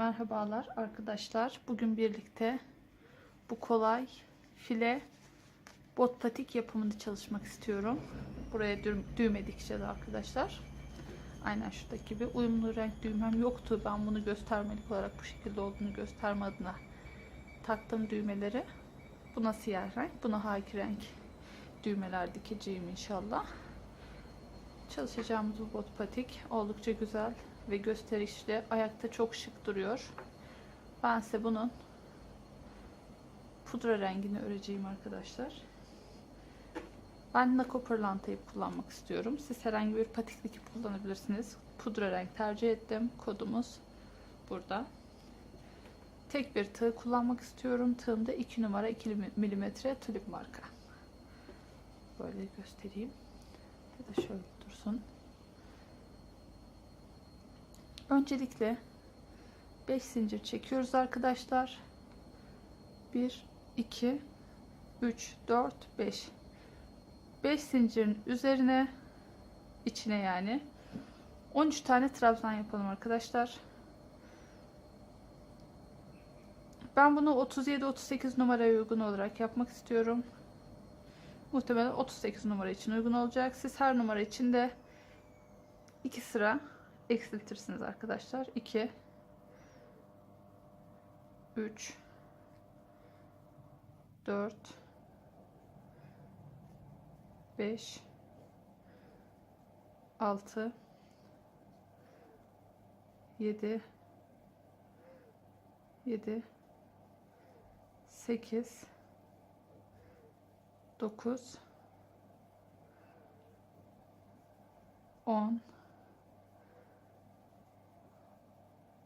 Merhabalar arkadaşlar. Bugün birlikte bu kolay file bot patik yapımını çalışmak istiyorum. Buraya düğme dikeceğiz arkadaşlar. Aynen şuradaki gibi. Uyumlu renk düğmem yoktu. Ben bunu göstermelik olarak bu şekilde olduğunu gösterme adına taktım düğmeleri. Buna siyah renk, buna haki renk düğmeler dikeceğim inşallah. Çalışacağımız bu bot patik oldukça güzel ve gösterişli. Ayakta çok şık duruyor. Ben size bunun pudra rengini öreceğim arkadaşlar. Ben Nako pırlantayı kullanmak istiyorum. Siz herhangi bir patik dikip kullanabilirsiniz. Pudra renk tercih ettim. Kodumuz burada. Tek bir tığ kullanmak istiyorum. Tığım da 2 numara 2 milimetre tulip marka. Böyle göstereyim. Ya da şöyle dursun. Öncelikle 5 zincir çekiyoruz arkadaşlar. 1, 2, 3, 4, 5. 5 zincirin üzerine, içine yani 13 tane trabzan yapalım arkadaşlar. Ben bunu 37-38 numaraya uygun olarak yapmak istiyorum. Muhtemelen 38 numara için uygun olacak. Siz her numara için de 2 sıra eksiltirsiniz arkadaşlar. 2, 3, 4, 5, 6, 7, 8, 9, 10,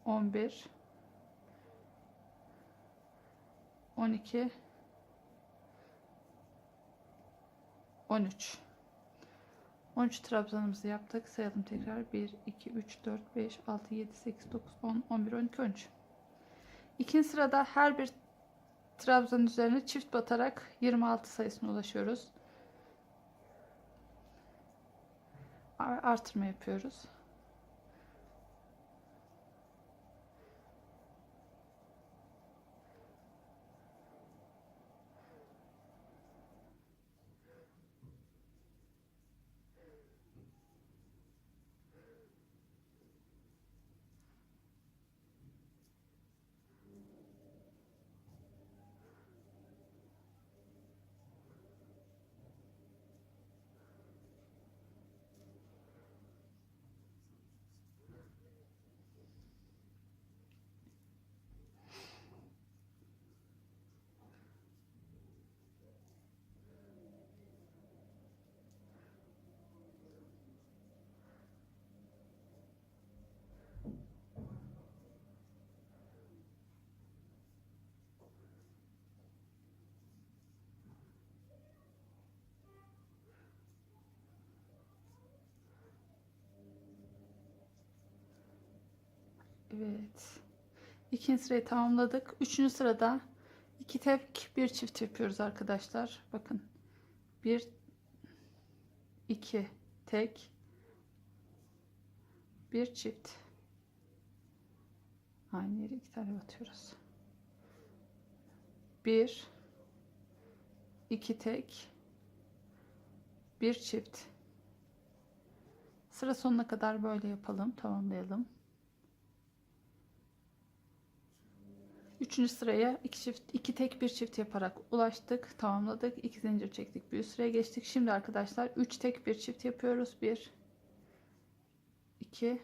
11, 12, 13. 13 trabzanımızı yaptık. Sayalım tekrar. 1, 2, 3, 4, 5, 6, 7, 8, 9, 10, 11, 12, 13. İkinci sırada her bir trabzanın üzerine çift batarak 26 sayısına ulaşıyoruz. Artırma yapıyoruz. Evet. İkinci sırayı tamamladık. Üçüncü sırada 2 tek bir çift yapıyoruz arkadaşlar. Bakın. 1, 2 tek, bir çift. Aynı yere 2 tane batıyoruz. 1, 2 tek, bir çift. Sıra sonuna kadar böyle yapalım, tamamlayalım. Üçüncü sıraya 2 tek bir çift yaparak ulaştık, tamamladık. 2 zincir çektik, bir üst sıraya geçtik. Şimdi arkadaşlar 3 tek bir çift yapıyoruz. 1, 2,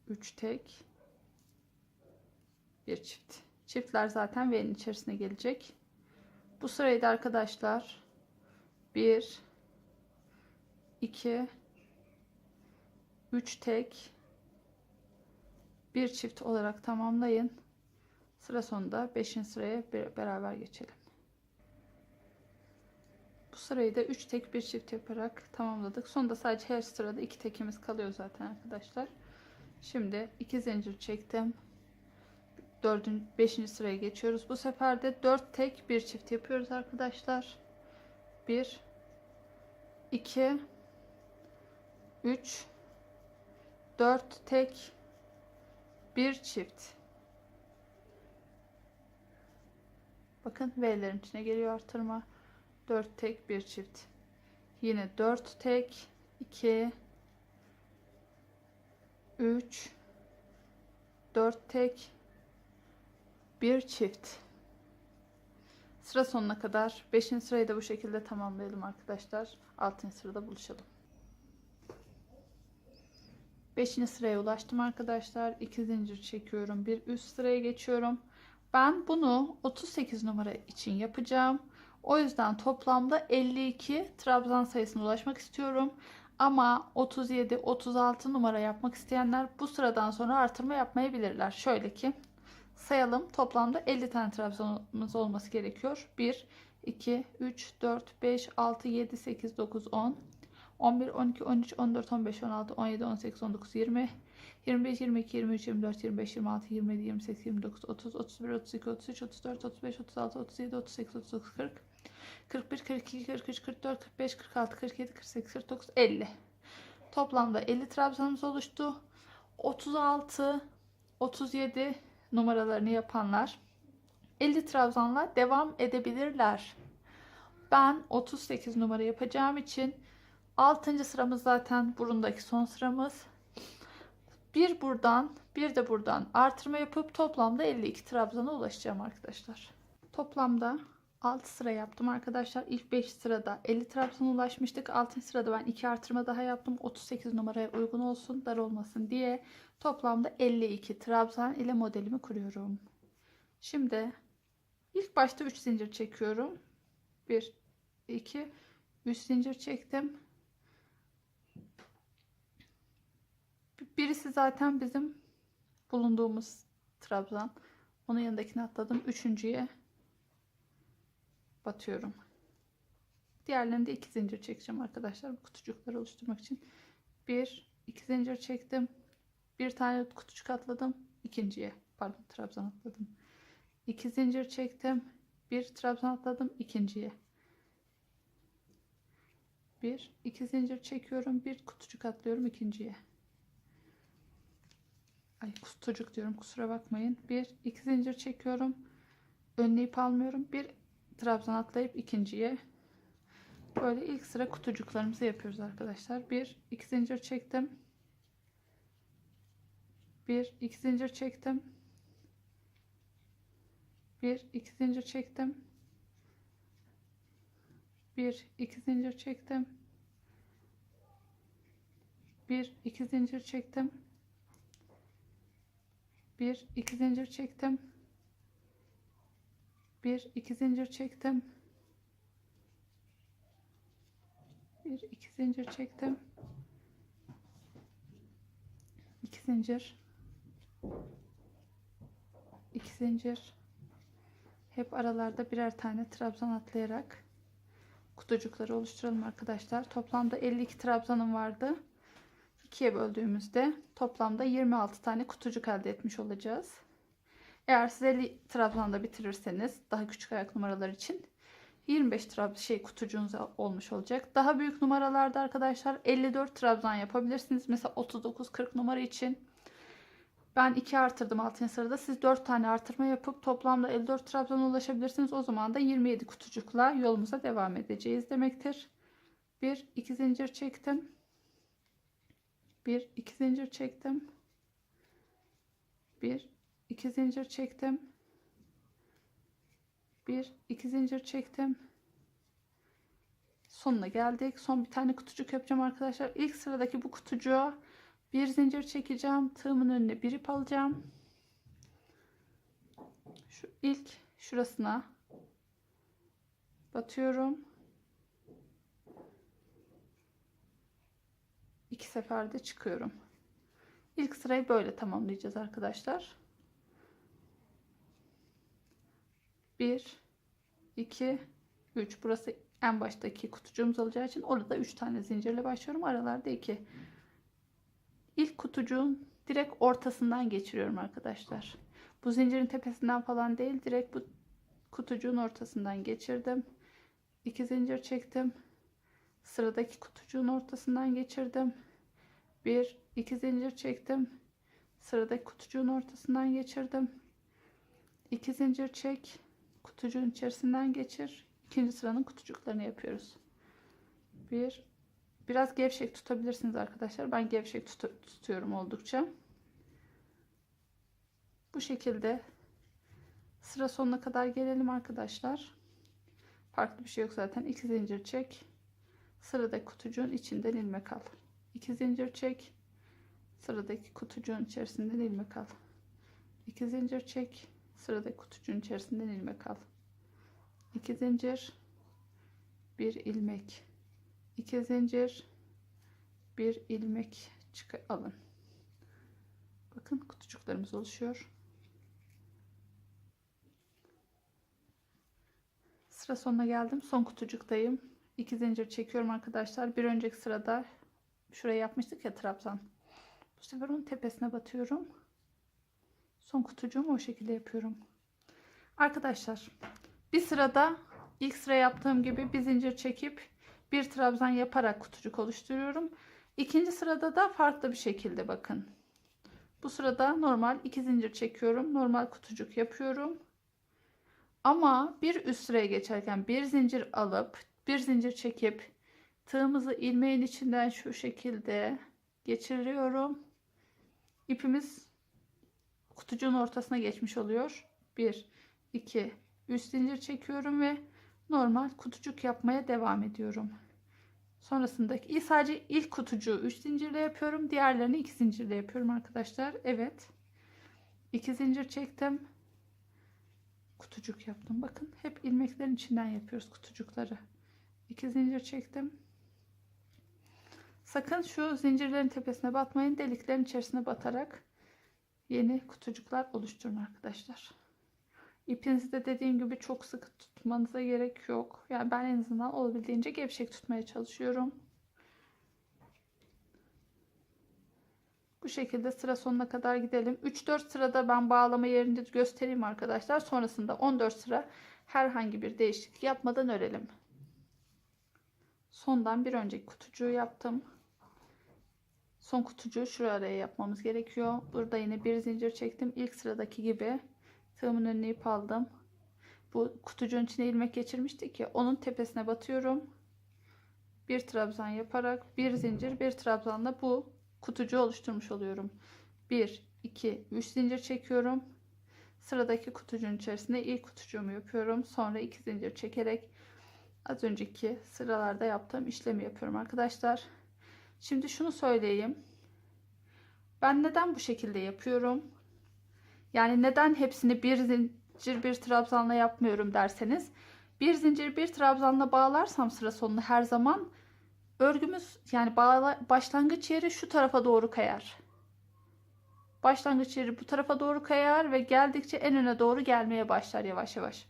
3 tek, bir çift. Çiftler zaten V'nin içerisine gelecek. Bu sırayı da arkadaşlar 1, 2, 3 tek, bir çift olarak tamamlayın. Sıra sonunda 5. sıraya beraber geçelim. Bu sırayı da 3 tek bir çift yaparak tamamladık. Sonunda sadece her sırada 2 tekimiz kalıyor zaten arkadaşlar. Şimdi 2 zincir çektim. 5. sıraya geçiyoruz. Bu sefer de 4 tek bir çift yapıyoruz arkadaşlar. 1, 2, 3, 4 tek, bir çift. Bakın V'lerin içine geliyor artırma. 4 tek bir çift. Yine 4 tek, 2, 3, 4 tek, bir çift. Sıra sonuna kadar 5. sırayı da bu şekilde tamamlayalım arkadaşlar. 6. sırada buluşalım. 5. sıraya ulaştım arkadaşlar. 2 zincir çekiyorum. Bir üst sıraya geçiyorum. Ben bunu 38 numara için yapacağım. O yüzden toplamda 52 trabzan sayısına ulaşmak istiyorum. Ama 37, 36 numara yapmak isteyenler bu sıradan sonra artırma yapmayabilirler. Şöyle ki sayalım. Toplamda 50 tane trabzanımız olması gerekiyor. 1, 2, 3, 4, 5, 6, 7, 8, 9, 10, 11, 12, 13, 14, 15, 16, 17, 18, 19, 20, 21, 22, 23, 24, 25, 26, 27, 28, 29, 30, 31, 32, 33, 34, 35, 36, 37, 38, 39, 40, 41, 42, 43, 44, 45, 46, 47, 48, 49, 50. Toplamda 50 trabzanımız oluştu. 36, 37 numaralarını yapanlar 50 trabzanla devam edebilirler. Ben 38 numara yapacağım için 6. sıramız zaten burundaki son sıramız. Bir buradan bir de buradan artırma yapıp toplamda 52 trabzana ulaşacağım arkadaşlar. Toplamda 6 sıra yaptım arkadaşlar. İlk 5 sırada 50 trabzana ulaşmıştık. 6. sırada ben 2 artırma daha yaptım. 38 numaraya uygun olsun, dar olmasın diye. Toplamda 52 trabzan ile modelimi kuruyorum. Şimdi ilk başta 3 zincir çekiyorum. 1, 2, 3 zincir çektim. Birisi zaten bizim bulunduğumuz trabzan. Onun yanındakini atladım. Üçüncüye batıyorum. Diğerlerinde 2 zincir çekeceğim arkadaşlar. Bu kutucukları oluşturmak için. 1, 2 zincir çektim. Bir tane kutucuk atladım. İkinciye, pardon, trabzan atladım. 2 zincir çektim. Bir trabzan atladım. İkinciye. 1, 2 zincir çekiyorum. Bir kutucuk atlıyorum ikinciye. Ay, kutucuk diyorum, kusura bakmayın. 1, 2 zincir çekiyorum. Önüne ip almıyorum. Bir trabzan atlayıp ikinciye. Böyle ilk sıra kutucuklarımızı yapıyoruz arkadaşlar. 1, 2 zincir çektim. 1, 2 zincir çektim. 1, 2 zincir çektim. 1, 2 zincir çektim. 1, 2 zincir çektim. 1, 2 zincir çektim. 1, 2 zincir çektim. 1, 2 zincir çektim. 2 zincir. 2 zincir. Hep aralarda birer tane trabzan atlayarak kutucukları oluşturalım arkadaşlar. Toplamda 52 trabzanım vardı. 2'ye böldüğümüzde toplamda 26 tane kutucuk elde etmiş olacağız. Eğer siz 50 trabzanda bitirirseniz daha küçük ayak numaralar için 25 kutucuğunuz olmuş olacak. Daha büyük numaralarda arkadaşlar 54 trabzan yapabilirsiniz. Mesela 39-40 numara için ben 2 artırdım 6. sırada. Siz 4 tane artırma yapıp toplamda 54 trabzana ulaşabilirsiniz. O zaman da 27 kutucukla yolumuza devam edeceğiz demektir. 1, 2 zincir çektim. 1, 2 zincir çektim. 1, 2 zincir çektim. 1, 2 zincir çektim. Sonuna geldik. Son bir tane kutucuk yapacağım arkadaşlar. İlk sıradaki bu kutucuğa bir zincir çekeceğim. Tığımın önüne bir ip alacağım. Şu ilk şurasına batıyorum. 2 seferde çıkıyorum. İlk sırayı böyle tamamlayacağız arkadaşlar. 1, 2, 3. Burası en baştaki kutucuğumuz olacağı için orada 3 tane zincirle başlıyorum. Aralarda 2. İlk kutucuğun direkt ortasından geçiriyorum arkadaşlar. Bu zincirin tepesinden falan değil, direkt bu kutucuğun ortasından geçirdim. 2 zincir çektim. Sıradaki kutucuğun ortasından geçirdim. 1, 2 zincir çektim. Sıradaki kutucuğun ortasından geçirdim. 2 zincir çek. Kutucuğun içerisinden geçir. İkinci sıranın kutucuklarını yapıyoruz. Biraz gevşek tutabilirsiniz arkadaşlar. Ben gevşek tutuyorum oldukça. Bu şekilde sıra sonuna kadar gelelim arkadaşlar. Farklı bir şey yok zaten. 2 zincir çek. Sıradaki kutucuğun içinden ilmek al. 2 zincir çek. Sıradaki kutucuğun içerisinden ilmek al. 2 zincir çek. Sıradaki kutucuğun içerisinden ilmek al. 2 zincir, 1 ilmek, 2 zincir, 1 ilmek alın. Bakın kutucuklarımız oluşuyor. Sıra sonuna geldim. Son kutucuktayım. 2 zincir çekiyorum arkadaşlar. Bir önceki sırada şuraya yapmıştık ya, trabzan. Bu sefer onun tepesine batıyorum. Son kutucuğumu o şekilde yapıyorum. Arkadaşlar bir sırada ilk sıra yaptığım gibi bir zincir çekip bir trabzan yaparak kutucuk oluşturuyorum. İkinci sırada da farklı bir şekilde bakın. Bu sırada normal 2 zincir çekiyorum. Normal kutucuk yapıyorum. Ama bir üst sıraya geçerken bir zincir alıp bir zincir çekip tığımızı ilmeğin içinden şu şekilde geçiriyorum. İpimiz kutucuğun ortasına geçmiş oluyor. 1, 2, 3 zincir çekiyorum ve normal kutucuk yapmaya devam ediyorum. Sonrasındaki sadece ilk kutucuğu 3 zincirle yapıyorum. Diğerlerini 2 zincirle yapıyorum arkadaşlar. Evet. 2 zincir çektim. Kutucuk yaptım. Bakın hep ilmeklerin içinden yapıyoruz kutucukları. 2 zincir çektim. Sakın şu zincirlerin tepesine batmayın. Deliklerin içerisine batarak yeni kutucuklar oluşturun arkadaşlar. İpinizi de dediğim gibi çok sıkı tutmanıza gerek yok. Yani ben en azından olabildiğince gevşek tutmaya çalışıyorum. Bu şekilde sıra sonuna kadar gidelim. 3-4 sırada ben bağlama yerini göstereyim arkadaşlar. Sonrasında 14 sıra herhangi bir değişiklik yapmadan örelim. Sondan bir önceki kutucuğu yaptım. Son kutucuğu şuraya yapmamız gerekiyor. Burada yine bir zincir çektim. İlk sıradaki gibi tığımın önüne ip aldım. Bu kutucuğun içine ilmek geçirmiştik ya, onun tepesine batıyorum. Bir trabzan yaparak bir zincir bir trabzanla bu kutucuğu oluşturmuş oluyorum. 1, 2, 3 zincir çekiyorum. Sıradaki kutucuğun içerisinde ilk kutucuğumu yapıyorum. Sonra 2 zincir çekerek az önceki sıralarda yaptığım işlemi yapıyorum arkadaşlar. Şimdi şunu söyleyeyim. Ben neden bu şekilde yapıyorum? Yani neden hepsini bir zincir bir trabzanla yapmıyorum derseniz, bir zincir bir trabzanla bağlarsam sıra sonunu her zaman örgümüz, yani başlangıç yeri şu tarafa doğru kayar. Başlangıç yeri bu tarafa doğru kayar ve geldikçe en öne doğru gelmeye başlar yavaş yavaş.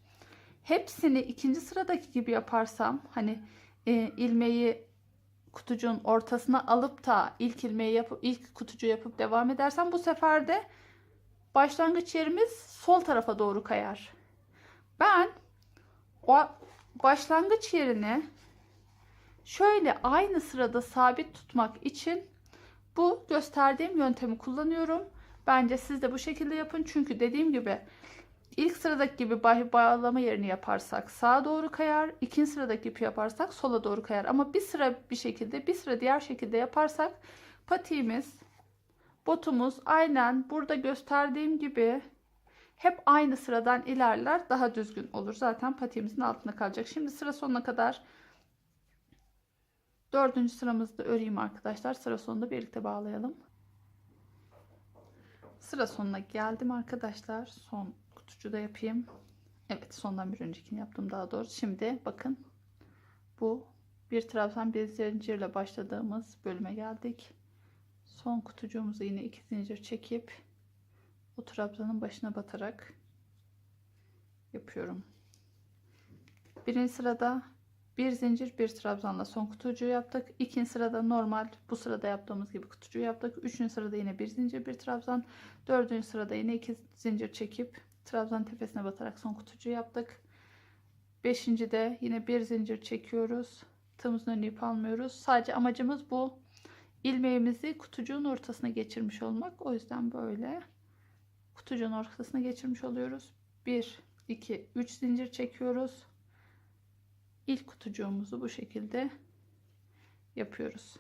Hepsini ikinci sıradaki gibi yaparsam, hani ilmeği kutucuğun ortasına alıp da ilk ilmeği yapıp ilk kutucuğu yapıp devam edersem, bu sefer de başlangıç yerimiz sol tarafa doğru kayar. Ben o başlangıç yerini şöyle aynı sırada sabit tutmak için bu gösterdiğim yöntemi kullanıyorum. Bence siz de bu şekilde yapın. Çünkü dediğim gibi ilk sıradaki gibi bağlama yerini yaparsak sağa doğru kayar. İkinci sıradaki ipi yaparsak sola doğru kayar. Ama bir sıra bir şekilde, bir sıra diğer şekilde yaparsak patiğimiz, botumuz aynen burada gösterdiğim gibi hep aynı sıradan ilerler, daha düzgün olur. Zaten patiğimizin altında kalacak. Şimdi sıra sonuna kadar 4. sıramızda öreyim arkadaşlar. Sıra sonunda birlikte bağlayalım. Sıra sonuna geldim arkadaşlar. Son kutucuğu da yapayım. Evet, sondan bir öncekini yaptım daha doğrusu. Şimdi bakın, bu bir trabzan bir zincirle başladığımız bölüme geldik. Son kutucuğumuzu yine 2 zincir çekip o trabzanın başına batarak yapıyorum. Birinci sırada bir zincir bir trabzanla son kutucuğu yaptık. İkinci sırada normal bu sırada yaptığımız gibi kutucuğu yaptık. Üçüncü sırada yine bir zincir bir trabzan. Dördüncü sırada yine 2 zincir çekip trabzan tepesine batarak son kutucuğu yaptık. Beşinci de yine bir zincir çekiyoruz. Tığımızın önüne ip almıyoruz. Sadece amacımız bu. ilmeğimizi kutucuğun ortasına geçirmiş olmak. O yüzden böyle kutucuğun ortasına geçirmiş oluyoruz. 1 2 3 zincir çekiyoruz. İlk kutucuğumuzu bu şekilde yapıyoruz.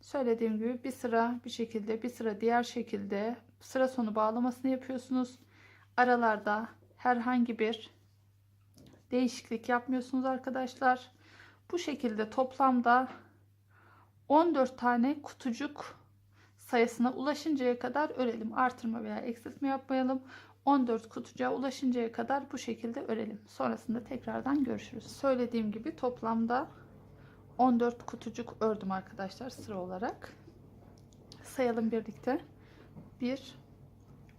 Söylediğim gibi bir sıra bir şekilde, bir sıra diğer şekilde sıra sonu bağlamasını yapıyorsunuz. Aralarda herhangi bir değişiklik yapmıyorsunuz arkadaşlar. Bu şekilde toplamda 14 tane kutucuk sayısına ulaşıncaya kadar örelim. Artırma veya eksiltme yapmayalım. 14 kutucuğa ulaşıncaya kadar bu şekilde örelim. Sonrasında tekrardan görüşürüz. Söylediğim gibi toplamda 14 kutucuk ördüm arkadaşlar sıra olarak. Sayalım birlikte. 1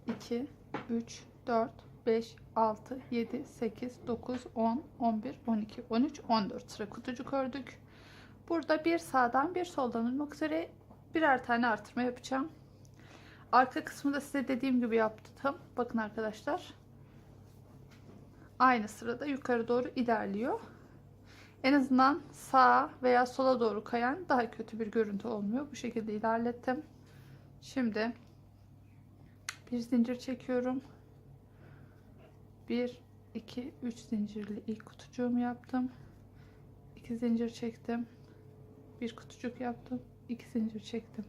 2 3 4 5 6 7 8 9 10 11 12 13 14 sıra kutucuk ördük. Burada bir sağdan bir soldan olmak üzere birer tane artırma yapacağım. Arka kısmı da size dediğim gibi yaptım. Bakın arkadaşlar. Aynı sırada yukarı doğru ilerliyor. En azından sağa veya sola doğru kayan daha kötü bir görüntü olmuyor. Bu şekilde ilerlettim. Şimdi bir zincir çekiyorum. 1 2 3 zincirli ilk kutucuğumu yaptım. 2 zincir çektim. Bir kutucuk yaptım. 2 zincir çektim.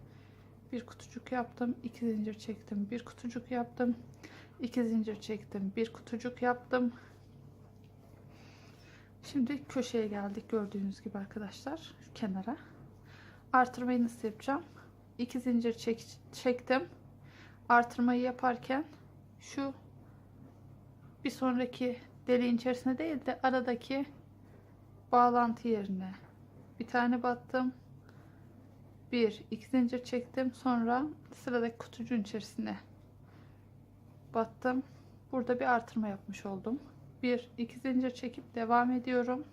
Bir kutucuk yaptım. 2 zincir çektim. Bir kutucuk yaptım. 2 zincir çektim. Bir kutucuk yaptım. Şimdi köşeye geldik gördüğünüz gibi arkadaşlar. Şu kenara. Artırmayı nasıl yapacağım? 2 zincir çektim. Artırmayı yaparken şu bir sonraki deliğin içerisine değil de aradaki bağlantı yerine bir tane battım. 1 2 zincir çektim. Sonra sıradaki kutucuğun içerisine battım. Burada bir artırma yapmış oldum. 1 2 zincir çekip devam ediyorum.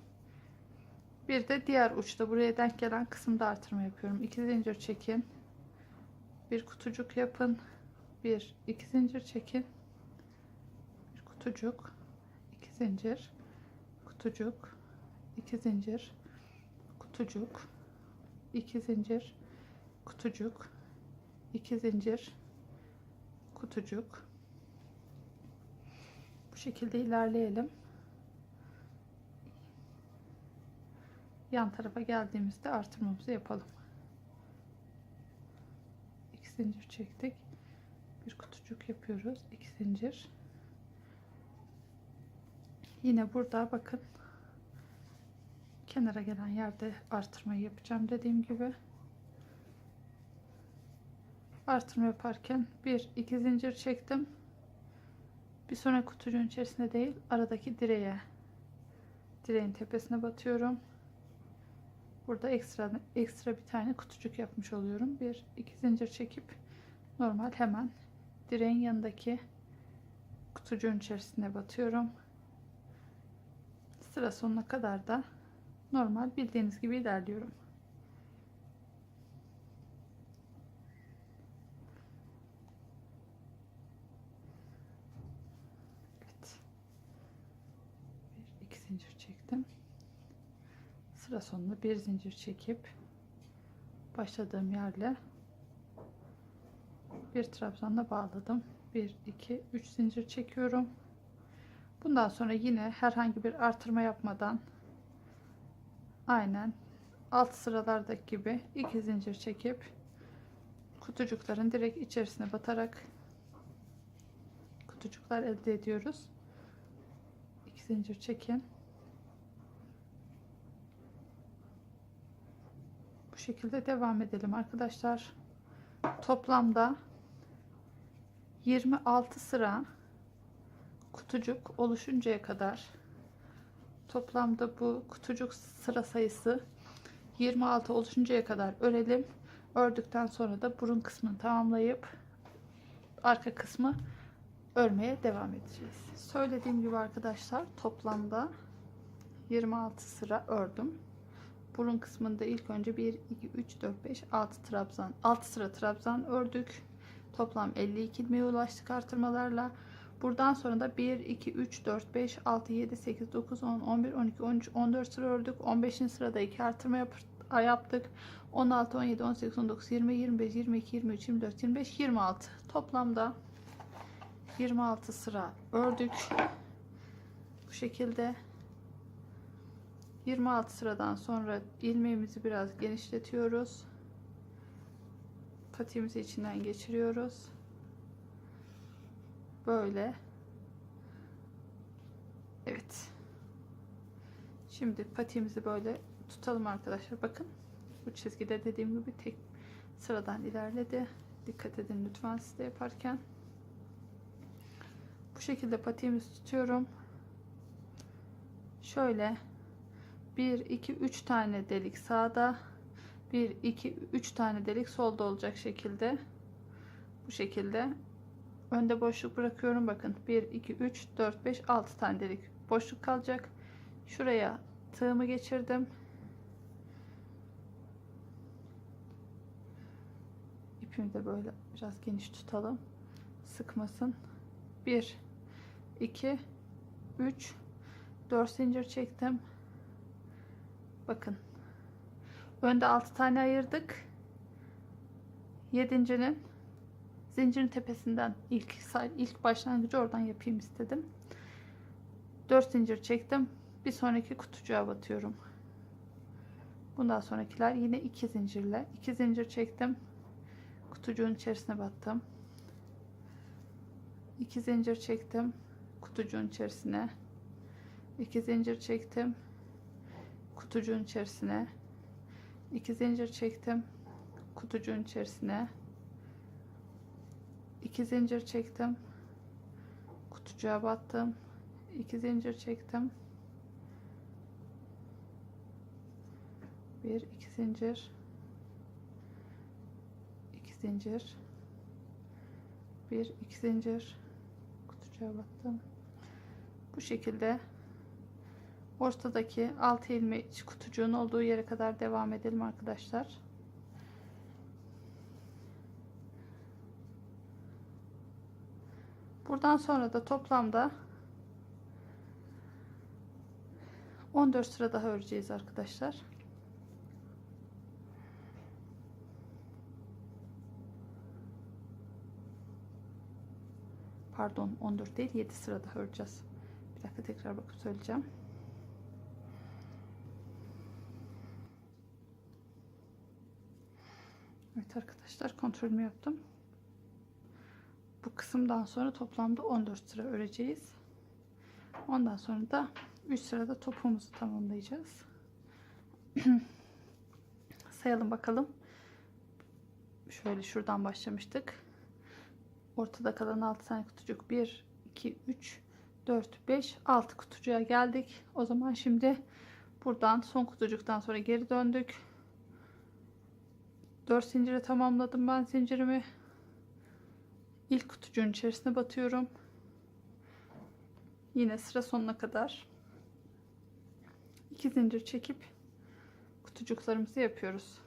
Bir de diğer uçta buraya denk gelen kısımda artırma yapıyorum. 2 zincir çekin. Bir kutucuk yapın. 1 2 zincir çekin. Bir kutucuk, 2 zincir, kutucuk, 2 zincir, kutucuk, 2 zincir, kutucuk, 2 zincir, kutucuk. Bu şekilde ilerleyelim. Yan tarafa geldiğimizde artırmamızı yapalım. 2 zincir çektik. Bir kutucuk yapıyoruz. 2 zincir. Yine burada bakın. Kenara gelen yerde artırmayı yapacağım dediğim gibi. Artırma yaparken 1 2 zincir çektim. Bir sonraki kutucuğun içerisinde değil, aradaki direğin tepesine batıyorum. Burada ekstra bir tane kutucuk yapmış oluyorum. 1 2 zincir çekip normal hemen direğin yanındaki kutucuğun içerisine batıyorum. Sıra sonuna kadar da normal bildiğiniz gibi ilerliyorum. Evet. 1 2 zincir çektim. Sıra sonunda bir zincir çekip başladığım yerle bir trabzanla bağladım. 1 2 3 zincir çekiyorum. Bundan sonra yine herhangi bir artırma yapmadan aynen alt sıralardaki gibi 2 zincir çekip kutucukların direkt içerisine batarak kutucuklar elde ediyoruz. 2 zincir çekin. Bu şekilde devam edelim arkadaşlar. Toplamda 26 sıra kutucuk oluşuncaya kadar toplamda bu kutucuk sıra sayısı 26 oluşuncaya kadar örelim. Ördükten sonra da burun kısmını tamamlayıp arka kısmı örmeye devam edeceğiz. Söylediğim gibi arkadaşlar toplamda 26 sıra ördüm. Burun kısmında ilk önce 1 2 3 4 5 6 trabzan 6 sıra trabzan ördük. Toplam 52 ilmeğe ulaştık artırmalarla. Buradan sonra da 1 2 3 4 5 6 7 8 9 10 11 12 13 14 sıra ördük. 15. sırada 2 artırma yaptık. 16, 17, 18, 19, 20, 25, 22, 23, 24, 25, 26. Toplamda 26 sıra ördük. Bu şekilde 26 sıradan sonra ilmeğimizi biraz genişletiyoruz. Patiğimizi içinden geçiriyoruz. Böyle. Evet. Şimdi patiğimizi böyle tutalım arkadaşlar. Bakın. Bu çizgide dediğim gibi tek sıradan ilerledi. Dikkat edin lütfen siz de yaparken. Bu şekilde patiğimizi tutuyorum. Şöyle 1, 2, 3 tane delik sağda. 1, 2, 3 tane delik solda olacak şekilde. Bu şekilde. Önde boşluk bırakıyorum. Bakın 1, 2, 3, 4, 5, 6 tane delik boşluk kalacak. Şuraya tığımı geçirdim. İpimi de böyle biraz geniş tutalım. Sıkmasın. 1, 2, 3, 4 zincir çektim. Bakın. Önde 6 tane ayırdık. 7.'nin zincirin tepesinden ilk başlangıcı oradan yapayım istedim. 4 zincir çektim. Bir sonraki kutucuğa batıyorum. Bundan sonrakiler yine 2 zincirle. 2 zincir çektim. Kutucuğun içerisine battım. 2 zincir çektim. Kutucuğun içerisine. 2 zincir çektim. Kutucuğun içerisine. 2 zincir çektim. Kutucuğun içerisine. 2 zincir çektim. Kutucuğa battım. 2 zincir çektim. 1, 2 zincir. 2 zincir. 1, 2 zincir. Kutucuğa battım. Bu şekilde ortadaki 6 ilmek kutucuğun olduğu yere kadar devam edelim arkadaşlar. Buradan sonra da toplamda 14 sıra daha öreceğiz arkadaşlar. Pardon, 14 değil, 7 sıra daha öreceğiz. Bir dakika, tekrar bakıp söyleyeceğim. Evet arkadaşlar, kontrolümü yaptım. Bu kısımdan sonra toplamda 14 sıra öreceğiz. Ondan sonra da 3 sırada topumuzu tamamlayacağız. Sayalım bakalım. Şöyle şuradan başlamıştık. Ortada kalan 6 tane kutucuk. 1, 2, 3, 4, 5, 6 kutucuğa geldik. O zaman şimdi buradan son kutucuktan sonra geri döndük. 4 zinciri tamamladım ben zincirimi. İlk kutucuğun içerisine batıyorum. Yine sıra sonuna kadar 2 zincir çekip kutucuklarımızı yapıyoruz.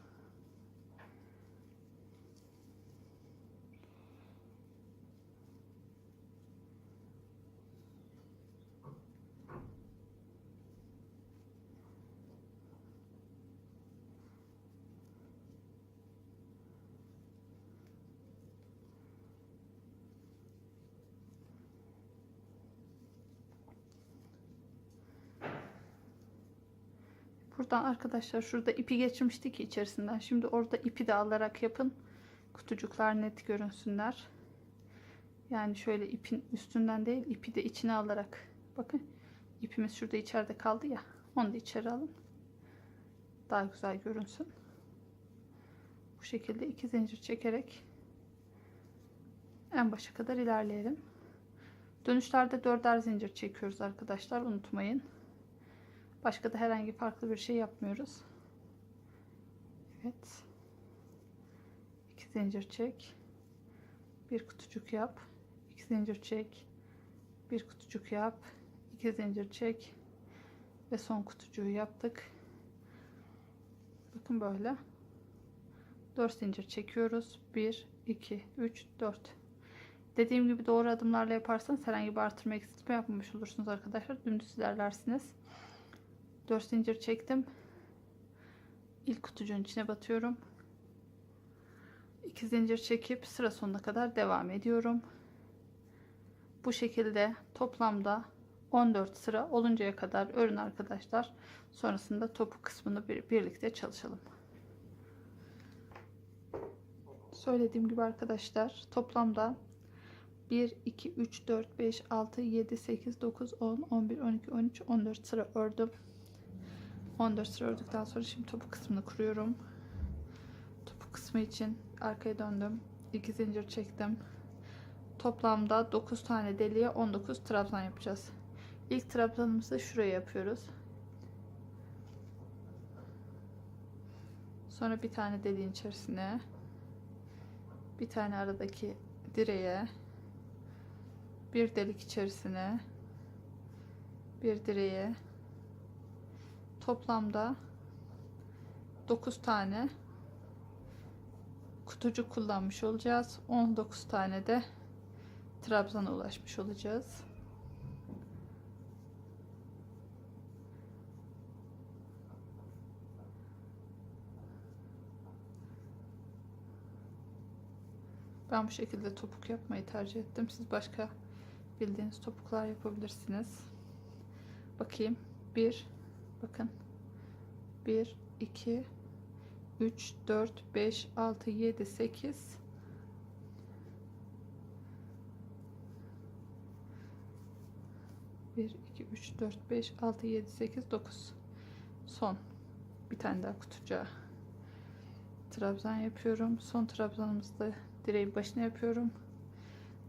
Buradan arkadaşlar şurada ipi geçirmiştik içerisinden. Şimdi orada ipi de alarak yapın. Kutucuklar net görünsünler. Yani şöyle ipin üstünden değil, ipi de içine alarak. Bakın ipimiz şurada içeride kaldı ya. Onu da içeri alın. Daha güzel görünsün. Bu şekilde 2 zincir çekerek en başa kadar ilerleyelim. Dönüşlerde 4'er zincir çekiyoruz arkadaşlar. Unutmayın. Başka da herhangi farklı bir şey yapmıyoruz. Evet. 2 zincir çek. Bir kutucuk yap. 2 zincir çek. Bir kutucuk yap. 2 zincir çek. Ve son kutucuğu yaptık. Bakın böyle. 4 zincir çekiyoruz. 1, 2, 3, 4. Dediğim gibi doğru adımlarla yaparsanız herhangi bir artırma eksiltme yapmamış olursunuz arkadaşlar. Dümdüz ilerlersiniz. 4 zincir çektim. İlk kutucuğun içine batıyorum. 2 zincir çekip sıra sonuna kadar devam ediyorum. Bu şekilde toplamda 14 sıra oluncaya kadar örün arkadaşlar. Sonrasında topuk kısmını birlikte çalışalım. Söylediğim gibi arkadaşlar toplamda 1 2 3 4 5 6 7 8 9 10 11 12 13 14 sıra ördüm. 14 sıra ördükten sonra şimdi topuk kısmını kuruyorum. Topuk kısmı için arkaya döndüm. 2 zincir çektim. Toplamda 9 tane deliğe 19 trabzan yapacağız. İlk trabzanımızı şuraya yapıyoruz. Sonra bir tane deliğin içerisine, bir tane aradaki direğe, bir delik içerisine, bir direğe, toplamda 9 tane kutucuk kullanmış olacağız. 19 tane de trabzana ulaşmış olacağız. Ben bu şekilde topuk yapmayı tercih ettim. Siz başka bildiğiniz topuklar yapabilirsiniz. Bakayım. Bakın. 1 2 3 4 5 6 7 8 1 2 3 4 5 6 7 8 9 son bir tane daha kutucuğa trabzan yapıyorum. Son trabzanımızda direğin başına yapıyorum.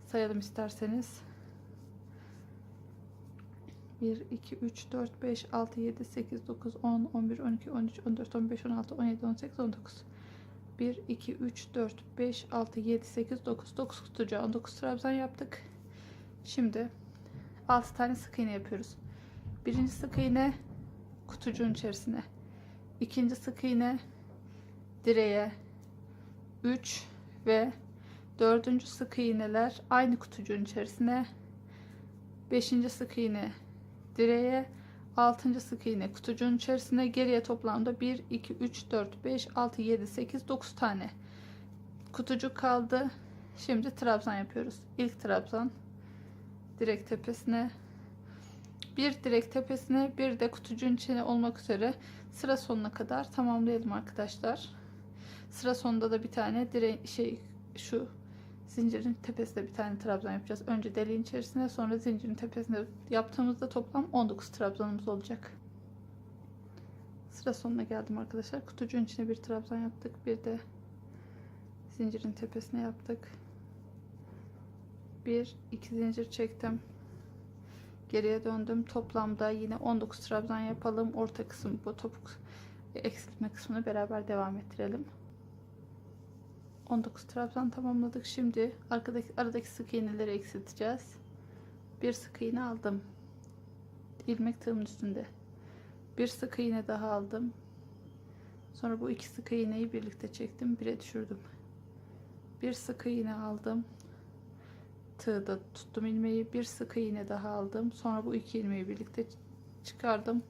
Sayalım isterseniz. 1 2 3 4 5 6 7 8 9 10 11 12 13 14 15 16 17 18 19 1 2 3 4 5 6 7 8 9 kutucuğa 19 trabzan yaptık. Şimdi 6 tane sık iğne yapıyoruz. Birinci sık iğne kutucuğun içerisine, ikinci sık iğne direğe, 3 ve 4. sık iğneler aynı kutucuğun içerisine, 5. sık iğne direğe, 6. sık iğne kutucuğun içerisine, geriye toplamda 1 2 3 4 5 6 7 8 9 tane kutucuk kaldı. Şimdi trabzan yapıyoruz. İlk trabzan direk tepesine, bir direk tepesine, bir de kutucuğun içine olmak üzere sıra sonuna kadar tamamlayalım arkadaşlar. Sıra sonunda da bir tane şu zincirin tepesinde bir tane trabzan yapacağız. Önce deliğin içerisine, sonra zincirin tepesine yaptığımızda toplam 19 trabzanımız olacak. Sıra sonuna geldim arkadaşlar. Kutucuğun içine bir trabzan yaptık. Bir de zincirin tepesine yaptık. 1 2 zincir çektim. Geriye döndüm. Toplamda yine 19 trabzan yapalım. Orta kısım, bu topuk eksiltme kısmını beraber devam ettirelim. 19 trabzan tamamladık. Şimdi aradaki sık iğneleri eksilteceğiz. Bir sık iğne aldım. İlmek tığımın üstünde. Bir sık iğne daha aldım. Sonra bu iki sık iğneyi birlikte çektim. 1'e düşürdüm. Bir sık iğne aldım. Tığda tuttum ilmeği. Bir sık iğne daha aldım. Sonra bu iki ilmeği birlikte çıkardım.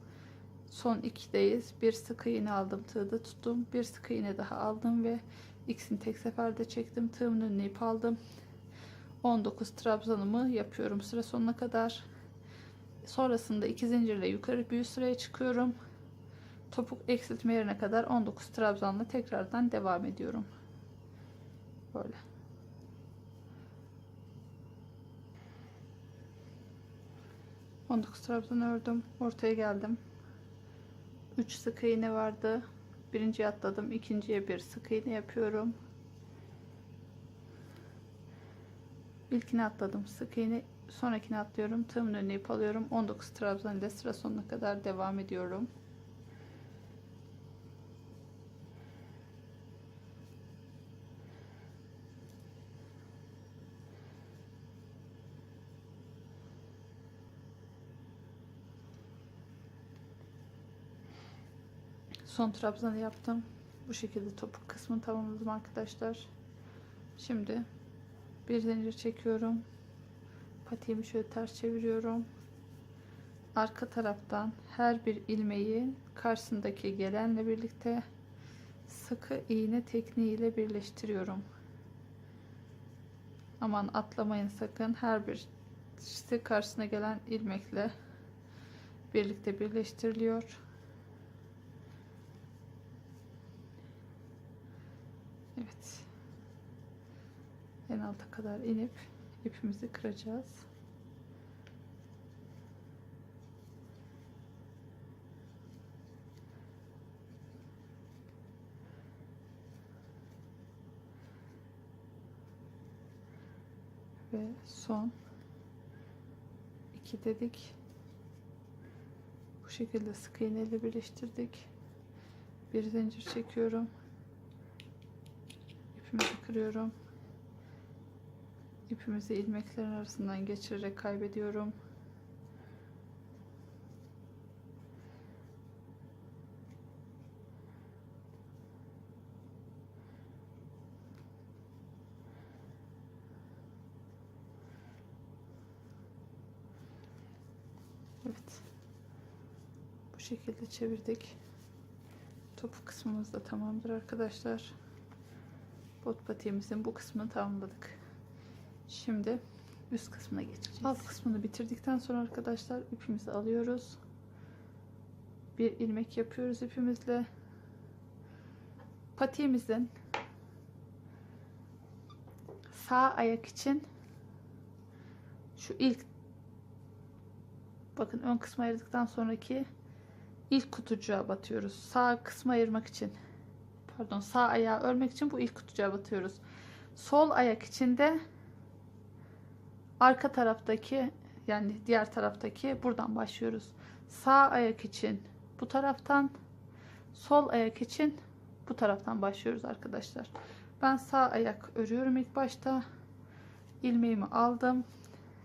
Son 2'deyiz. Bir sık iğne aldım. Tığda tuttum. Bir sık iğne daha aldım ve ikisini tek seferde çektim. Tığımın önüne ip aldım. 19 trabzanımı yapıyorum sıra sonuna kadar. Sonrasında 2 zincirle yukarı bir üst sıraya çıkıyorum. Topuk eksiltme yerine kadar 19 trabzanla tekrardan devam ediyorum. Böyle. ...19 trabzan ördüm. Ortaya geldim. 3 sık iğne vardı. Birinciye atladım. İkinciye bir sık iğne yapıyorum. İlkine atladım. Sık iğne. Sonrakine atlıyorum. Tığımın önüne ip alıyorum. 19 trabzan ile sıra sonuna kadar devam ediyorum. Son trabzanı yaptım. Bu şekilde topuk kısmını tamamladım arkadaşlar. Şimdi bir zincir çekiyorum. Patiğimi şöyle ters çeviriyorum. Arka taraftan her bir ilmeğin karşısındaki gelenle birlikte sıkı iğne tekniğiyle birleştiriyorum. Aman atlamayın sakın. Her bir işte karşısına gelen ilmekle birlikte birleştiriliyor. Evet. En alta kadar inip ipimizi kıracağız. Ve son 2 dedik. Bu şekilde sık iğne ile birleştirdik. Bir zincir çekiyorum. İpimizi kırıyorum. İpimizi ilmeklerin arasından geçirerek kaybediyorum. Evet. Bu şekilde çevirdik. Topuk kısmımız da tamamdır arkadaşlar. Bot patiğimizin bu kısmını tamamladık. Şimdi üst kısmına geçeceğiz. Alt kısmını bitirdikten sonra arkadaşlar ipimizi alıyoruz. Bir ilmek yapıyoruz ipimizle. Patiğimizin sağ ayak için şu ilk, bakın ön kısmı ayırdıktan sonraki ilk kutucuğa batıyoruz. Sağ kısmı ayırmak için, pardon, sağ ayağı örmek için bu ilk kutucuğa batıyoruz. Sol ayak için de arka taraftaki, yani diğer taraftaki buradan başlıyoruz. Sağ ayak için bu taraftan, sol ayak için bu taraftan başlıyoruz arkadaşlar. Ben sağ ayak örüyorum ilk başta. İlmeğimi aldım.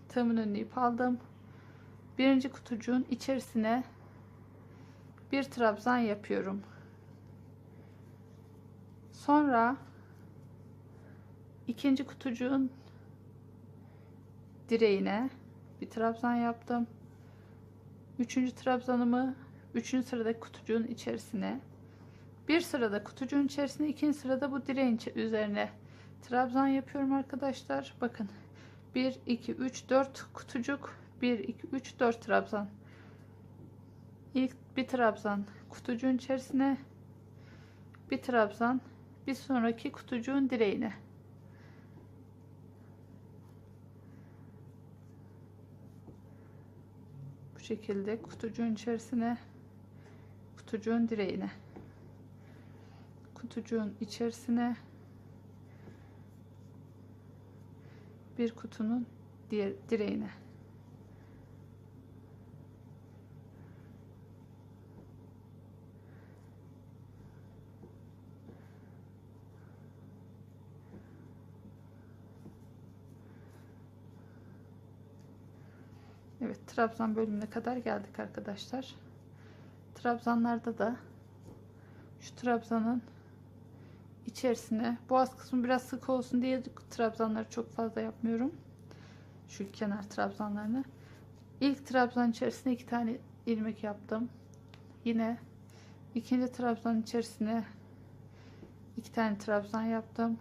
Tığımın önüne ip aldım. Birinci kutucuğun içerisine bir trabzan yapıyorum. Sonra ikinci kutucuğun direğine bir trabzan yaptım. Üçüncü trabzanımı üçüncü sıradaki kutucuğun içerisine, bir sırada kutucuğun içerisine, ikinci sırada bu direğin üzerine trabzan yapıyorum arkadaşlar. Bakın 1 2 3 4 kutucuk, 1 2 3 4 trabzan. İlk bir trabzan kutucuğun içerisine, bir trabzan bir sonraki kutucuğun direğine. Bu şekilde kutucuğun içerisine, kutucuğun direğine, kutucuğun içerisine, bir kutunun diğer direğine. Evet, trabzan bölümüne kadar geldik arkadaşlar. Trabzanlarda da şu trabzanın içerisine, boğaz kısmı biraz sık olsun diye trabzanları çok fazla yapmıyorum. Şu kenar trabzanlarını. İlk trabzan içerisine 2 tane ilmek yaptım. Yine ikinci trabzan içerisine 2 tane trabzan yaptım.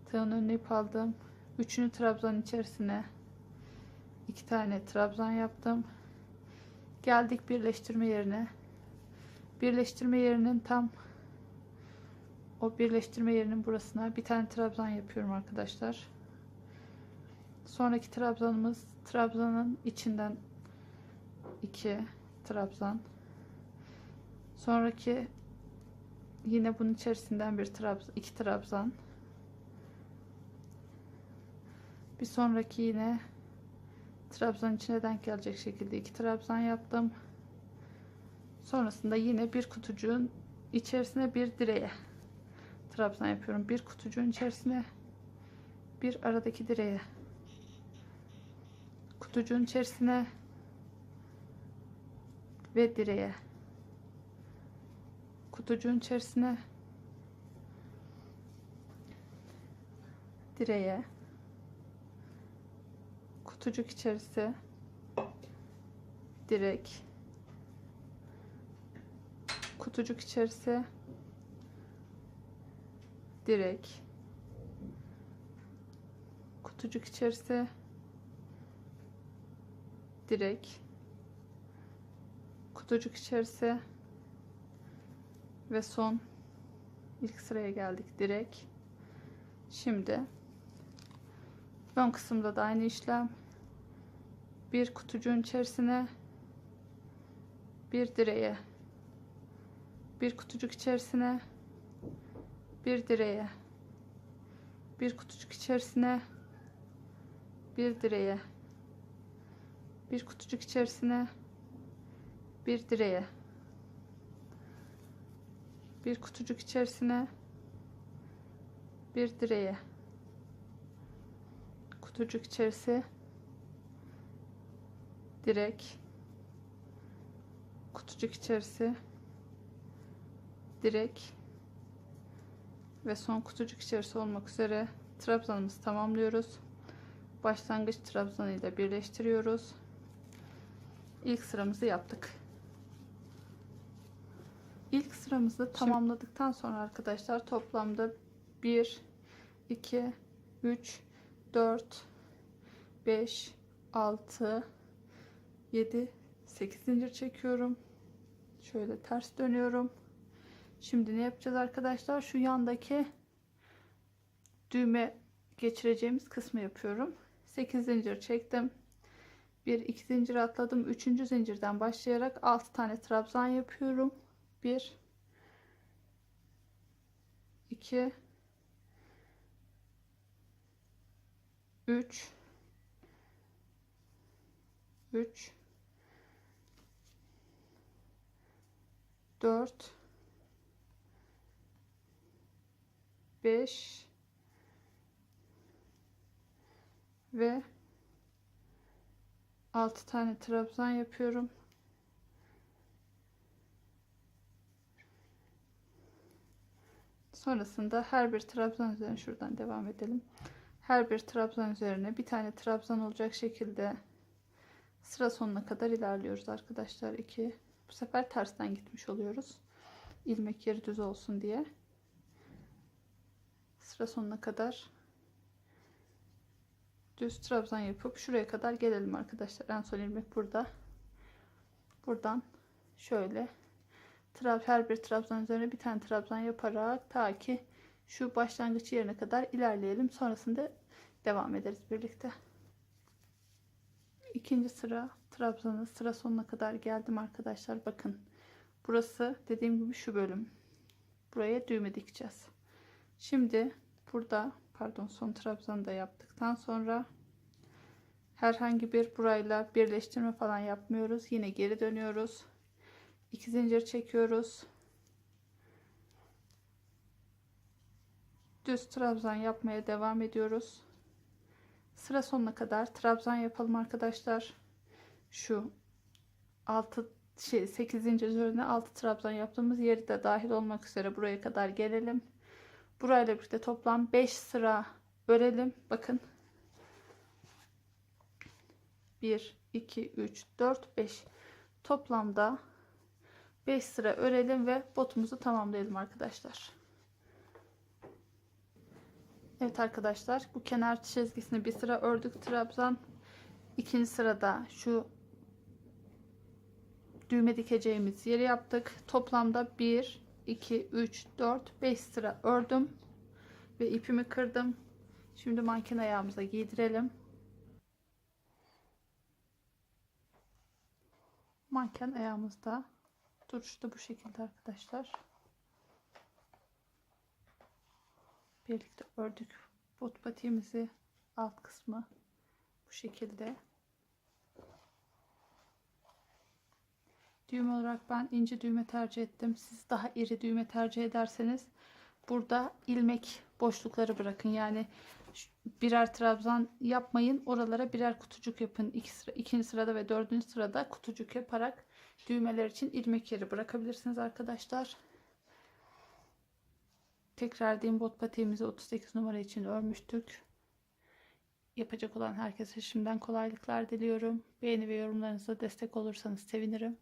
Tığın önüne ip aldım. Üçüncü trabzan içerisine 2 tane trabzan yaptım. Geldik birleştirme yerine. Birleştirme yerinin tam o birleştirme yerinin burasına bir tane trabzan yapıyorum arkadaşlar. Sonraki trabzanımız, trabzanın içinden 2 trabzan. Sonraki yine bunun içerisinden bir trabzan, 2 trabzan. Bir sonraki yine trabzan içine denk gelecek şekilde 2 trabzan yaptım. Sonrasında yine bir kutucuğun içerisine bir direğe trabzan yapıyorum. Bir kutucuğun içerisine, bir aradaki direğe, kutucuğun içerisine ve direğe, kutucuğun içerisine, direğe, kutucuk içerisi, direk, kutucuk içerisi, direk, kutucuk içerisi, direk, kutucuk içerisi ve son ilk sıraya geldik, direk. Şimdi ön kısımda da aynı işlem. Bir kutucuğun içerisine, bir direğe, bir kutucuk içerisine, bir direğe, bir kutucuk içerisine, bir direğe, bir kutucuk içerisine, bir direğe, bir kutucuk içerisine, bir direğe, kutucuk içerisi, direk, kutucuk içerisi, direk ve son kutucuk içerisi olmak üzere trabzanımızı tamamlıyoruz. Başlangıç trabzanıyla birleştiriyoruz. İlk sıramızı yaptık. İlk sıramızı tamamladıktan sonra arkadaşlar toplamda 1 2 3 4 5 6 7 8 zincir çekiyorum. Şöyle ters dönüyorum. Şimdi ne yapacağız arkadaşlar? Şu yandaki düğme geçireceğimiz kısmı yapıyorum. 8 zincir çektim. 1 2 zincir atladım. 3. zincirden başlayarak 6 tane trabzan yapıyorum. 1 2 3 4 5 ve 6 tane trabzan yapıyorum. Sonrasında her bir trabzan üzerine şuradan devam edelim. Her bir trabzan üzerine bir tane trabzan olacak şekilde sıra sonuna kadar ilerliyoruz arkadaşlar. 2 bu sefer tersten gitmiş oluyoruz. İlmek yeri düz olsun diye. Sıra sonuna kadar düz trabzan yapıp şuraya kadar gelelim arkadaşlar. En son ilmek burada. Buradan şöyle her bir trabzan üzerine bir tane trabzan yaparak ta ki şu başlangıç yerine kadar ilerleyelim. Sonrasında devam ederiz birlikte. İkinci sıra trabzanı sıra sonuna kadar geldim arkadaşlar. Bakın burası dediğim gibi şu bölüm. Buraya düğme dikeceğiz. Şimdi burada son trabzanı da yaptıktan sonra herhangi bir burayla birleştirme falan yapmıyoruz. Yine geri dönüyoruz. 2 zincir çekiyoruz. Düz trabzan yapmaya devam ediyoruz. Sıra sonuna kadar trabzan yapalım arkadaşlar. Şu 8 zincir üzerine 6 trabzan yaptığımız yeri de dahil olmak üzere buraya kadar gelelim. Burayla birlikte toplam 5 sıra örelim. Bakın 1 2 3 4 5 toplamda 5 sıra örelim ve botumuzu tamamlayalım arkadaşlar. Evet arkadaşlar, bu kenar çizgisini bir sıra ördük trabzan. İkinci sırada şu düğme dikeceğimiz yeri yaptık. Toplamda 1 2 3 4 5 sıra ördüm ve ipimi kırdım. Şimdi manken ayağımıza giydirelim. Manken ayağımızda duruşu da bu şekilde arkadaşlar. Birlikte ördük bot patiğimizi, alt kısmı bu şekilde. Düğme olarak ben ince düğme tercih ettim. Siz daha iri düğme tercih ederseniz burada ilmek boşlukları bırakın. Yani birer trabzan yapmayın. Oralara birer kutucuk yapın. İkinci sırada ve dördüncü sırada kutucuk yaparak düğmeler için ilmek yeri bırakabilirsiniz arkadaşlar. Tekrar diyeyim, bot patiğimizi 38 numara için örmüştük. Yapacak olan herkese şimdiden kolaylıklar diliyorum. Beğeni ve yorumlarınızla destek olursanız sevinirim.